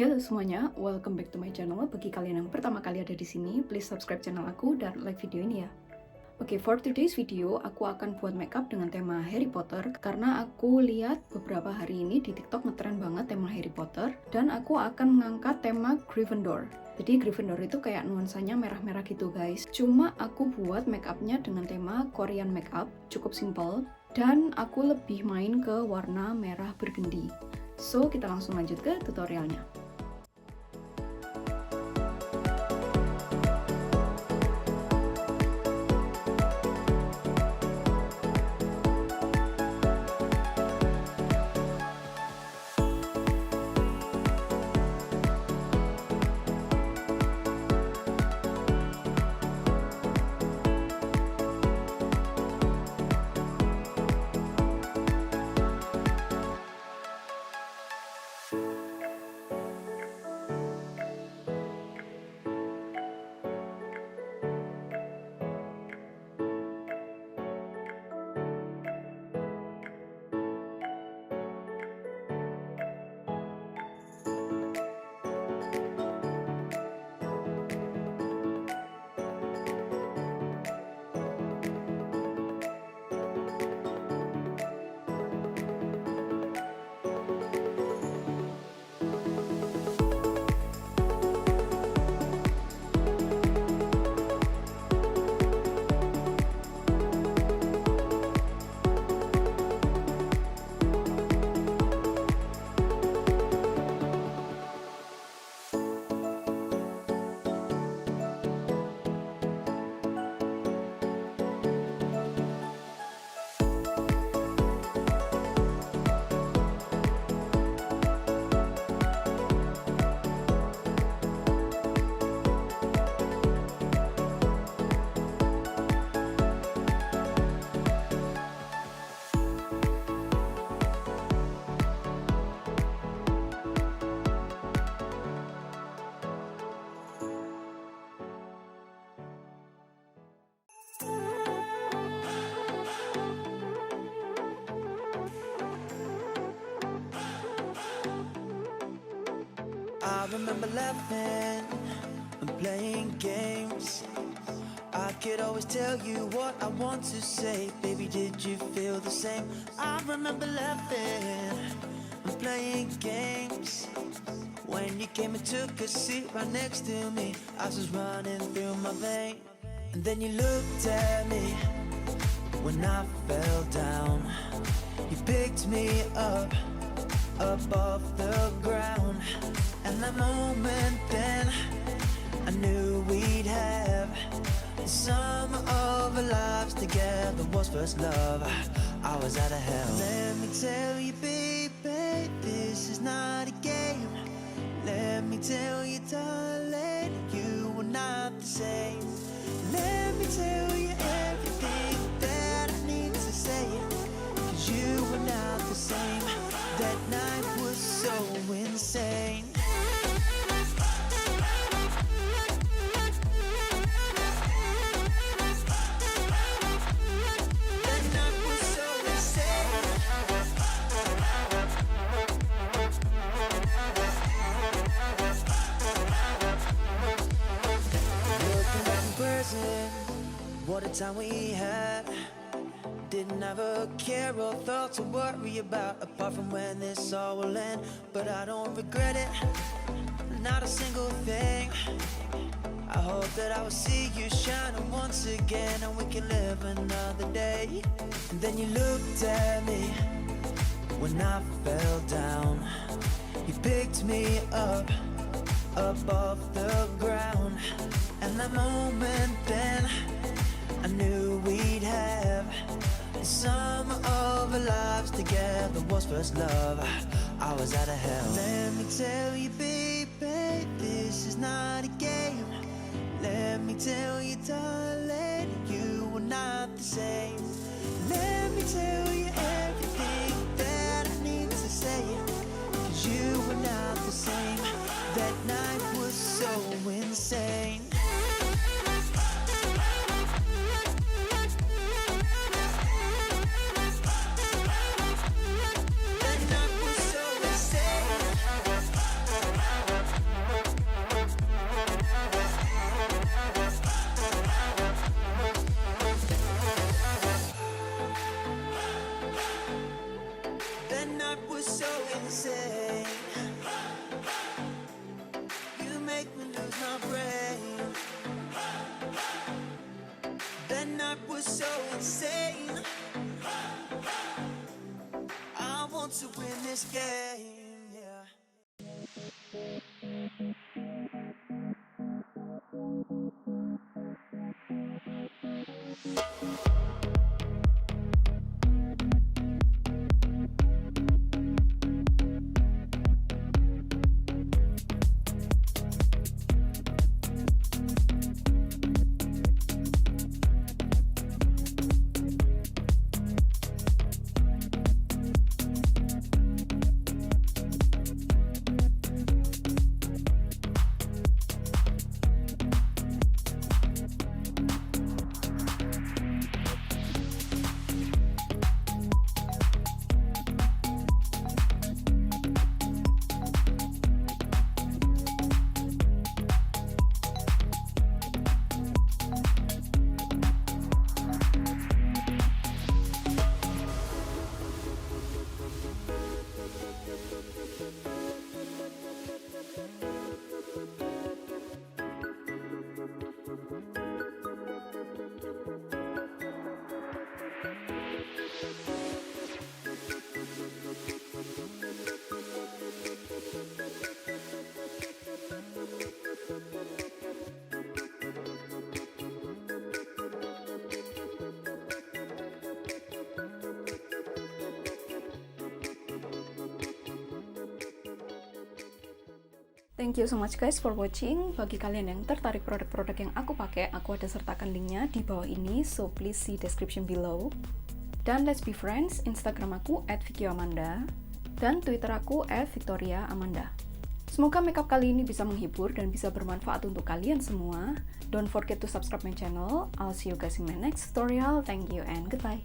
Halo semuanya, welcome back to my channel. Bagi kalian yang pertama kali ada di sini, please subscribe channel aku dan like video ini ya. Oke, for today's video, aku akan buat makeup dengan tema Harry Potter karena aku lihat beberapa hari ini di TikTok ngetren banget tema Harry Potter dan aku akan mengangkat tema Gryffindor. Jadi Gryffindor itu kayak nuansanya merah-merah gitu guys. Cuma aku buat makeupnya dengan tema Korean makeup, cukup simple dan aku lebih main ke warna merah Burgundy. So, kita langsung lanjut ke tutorialnya. I remember laughing and playing games. I could always tell you what I want to say. Baby, did you feel the same? I remember laughing and playing games. When you came and took a seat right next to me, I was running through my veins. And then you looked at me when I fell down. You picked me up off the ground. And that moment then, I knew we'd have the sum of our lives together was first love. I was out of hell. Let me tell you, baby, this is not a game. Let me tell you, darling, you were not the same. Let me tell you everything that I need to say, 'cause you were not the same. That night was so insane. What a time we had. Didn't have a care or thought to worry about, apart from when this all will end. But I don't regret it, not a single thing. I hope that I will see you shining once again, and we can live another day. And then you looked at me when I fell down. You picked me up off the ground. And that moment then, I knew we'd have the sum of our lives together was first love. I was out of hell. Let me tell you, baby, this is not a game. Let me tell you, darling, you were not the same. Let me tell you everything that I need to say, 'cause you were not the same. That night was so insane. That night was so insane. want to win this game, yeah. Thank you so much guys for watching. Bagi kalian yang tertarik produk-produk yang aku pakai, aku ada sertakan linknya di bawah ini, so please see description below. Dan let's be friends, Instagram aku @vickyamanda dan Twitter aku @victoriaamanda. Semoga makeup kali ini bisa menghibur dan bisa bermanfaat untuk kalian semua. Don't forget to subscribe my channel. I'll see you guys in my next tutorial. Thank you and goodbye.